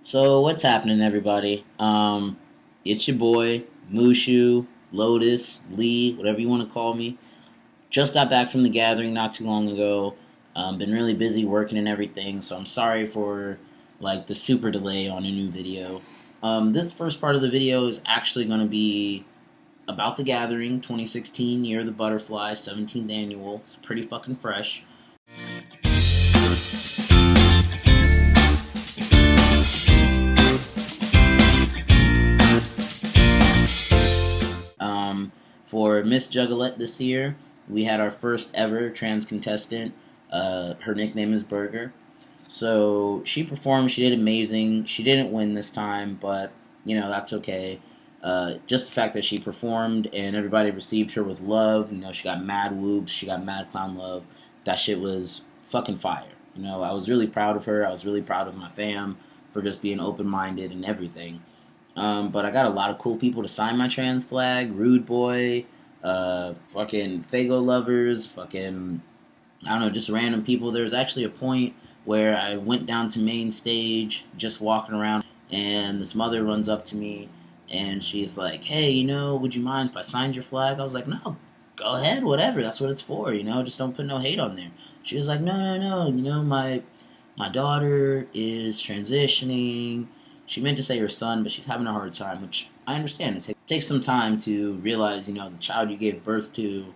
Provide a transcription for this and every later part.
So what's happening, everybody? It's your boy Mushu, Lotus, Lee, whatever you want to call me. Just got back from the gathering not too long ago. Been really busy working and everything, so I'm sorry for like the super delay on a new video. This first part of the video is actually going to be about the gathering 2016 Year of the Butterfly 17th annual. It's pretty fucking fresh. For Miss Juggalos this year, we had our first ever trans contestant. Her nickname is Burger. So she performed. She did amazing. She didn't win this time, but that's okay. Just the fact that she performed and everybody received her with love. She got mad whoops. She got mad clown love. That shit was fucking fire. I was really proud of her. I was really proud of my fam for just being open minded and everything. But I got a lot of cool people to sign my trans flag. Rude Boy, fucking Fago lovers, fucking, I don't know, just random people. There was actually a point where I went down to main stage, just walking around, and this mother runs up to me, and she's like, hey, would you mind if I signed your flag? I was like, no, go ahead, whatever, that's what it's for, just don't put no hate on there. She was like, no, my daughter is transitioning. She meant to say her son, but she's having a hard time, which I understand. It takes some time to realize, the child you gave birth to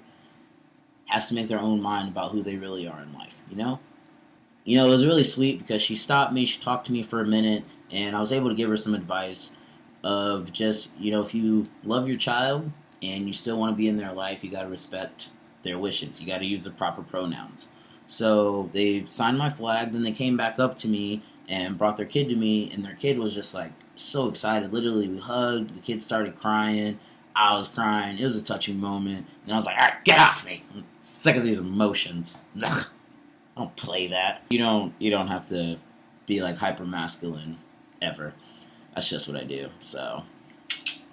has to make their own mind about who they really are in life. It was really sweet because she stopped me, she talked to me for a minute, and I was able to give her some advice of just, if you love your child and you still want to be in their life, you got to respect their wishes. You got to use the proper pronouns. So they signed my flag, then they came back up to me and brought their kid to me, and their kid was just like so excited. Literally, we hugged. The kid started crying. I was crying. It was a touching moment. And I was like, all right, get off me. I'm sick of these emotions. Ugh. I don't play that. You don't have to be like hyper masculine ever. That's just what I do. So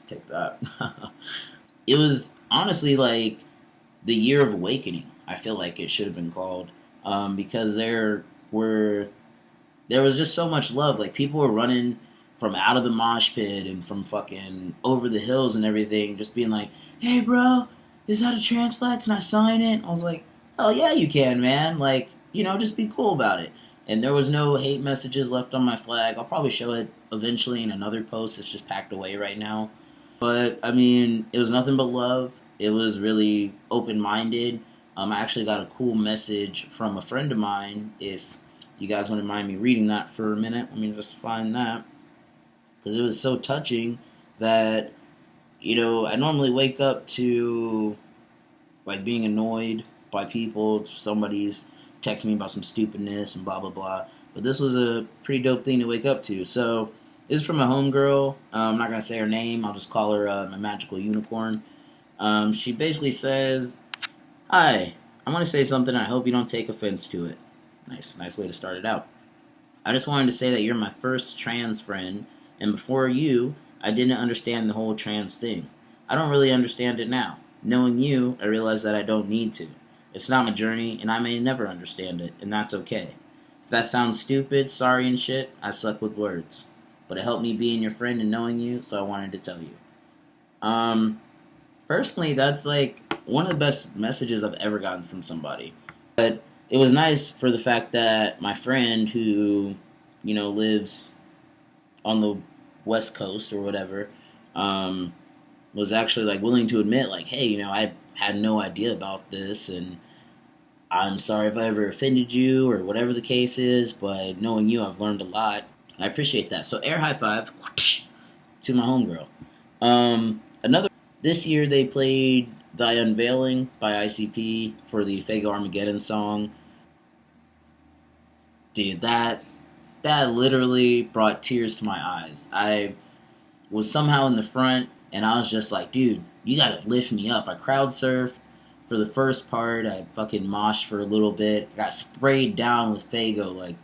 take that. It was honestly like the year of awakening. I feel like it should have been called, because there was just so much love. Like, people were running from out of the mosh pit and from fucking over the hills and everything, just being like, hey, bro, is that a trans flag? Can I sign it? I was like, oh, yeah, you can, man. Like, just be cool about it. And there was no hate messages left on my flag. I'll probably show it eventually in another post. It's just packed away right now. But, I mean, it was nothing but love. It was really open-minded. I actually got a cool message from a friend of mine. If you guys wouldn't mind me reading that for a minute, let me just find that, because it was so touching that, I normally wake up to like being annoyed by people. Somebody's texting me about some stupidness and blah blah blah, but this was a pretty dope thing to wake up to. So this is from a homegirl. I'm not gonna say her name. I'll just call her my magical unicorn. She basically says, hi, I want to say something, and I hope you don't take offense to it. Nice way to start it out. I just wanted to say that you're my first trans friend, and before you, I didn't understand the whole trans thing. I don't really understand it now. Knowing you, I realize that I don't need to. It's not my journey, and I may never understand it, and that's okay. If that sounds stupid, sorry and shit, I suck with words. But it helped me being your friend and knowing you, so I wanted to tell you. Personally, that's like one of the best messages I've ever gotten from somebody. But it was nice for the fact that my friend who, lives on the West Coast or whatever, was actually like willing to admit, like, hey, I had no idea about this, and I'm sorry if I ever offended you or whatever the case is, but knowing you, I've learned a lot. I appreciate that. So air high five to my homegirl. This year they played Thy Unveiling by ICP for the Fago Armageddon song. Dude, that literally brought tears to my eyes. I was somehow in the front, and I was just like, dude, you gotta lift me up. I crowd surfed for the first part. I fucking moshed for a little bit. Got sprayed down with Fago, like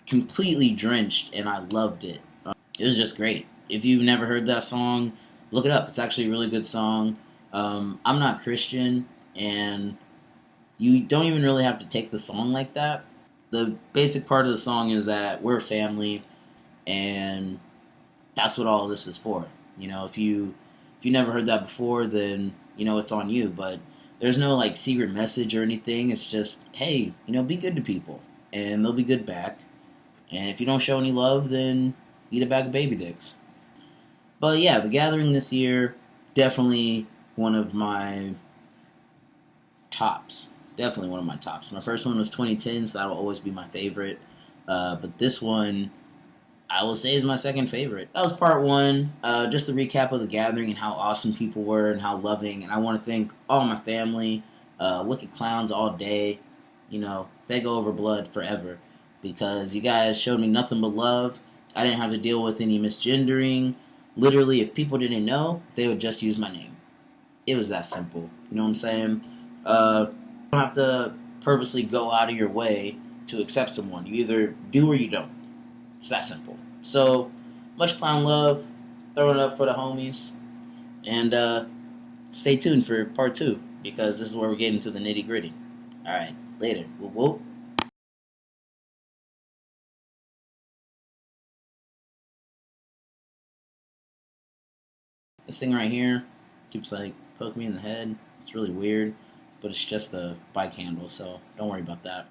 completely drenched, and I loved it. It was just great. If you've never heard that song, look it up. It's actually a really good song. I'm not Christian, and you don't even really have to take the song like that. The basic part of the song is that we're a family, And that's what all this is for. If you never heard that before, then it's on you. But there's no like secret message or anything. It's just, hey, be good to people, and they'll be good back. And if you don't show any love, then eat a bag of baby dicks. But yeah, the gathering this year, definitely one of my tops. Definitely one of my tops. My first one was 2010, so that will always be my favorite. But this one, I will say, is my second favorite. That was part one. Just a recap of the gathering and how awesome people were and how loving. And I want to thank all my family, Wicked Clowns all day. They go over blood forever because you guys showed me nothing but love. I didn't have to deal with any misgendering. Literally, if people didn't know, they would just use my name. It was that simple. You know what I'm saying? You don't have to purposely go out of your way to accept someone. You either do or you don't. It's that simple. So, much clown love. Throwing it up for the homies. And stay tuned for part two because this is where we're getting to the nitty gritty. Alright, later. Whoop whoop. This thing right here keeps like poking me in the head. It's really weird, but it's just a bike handle, so don't worry about that.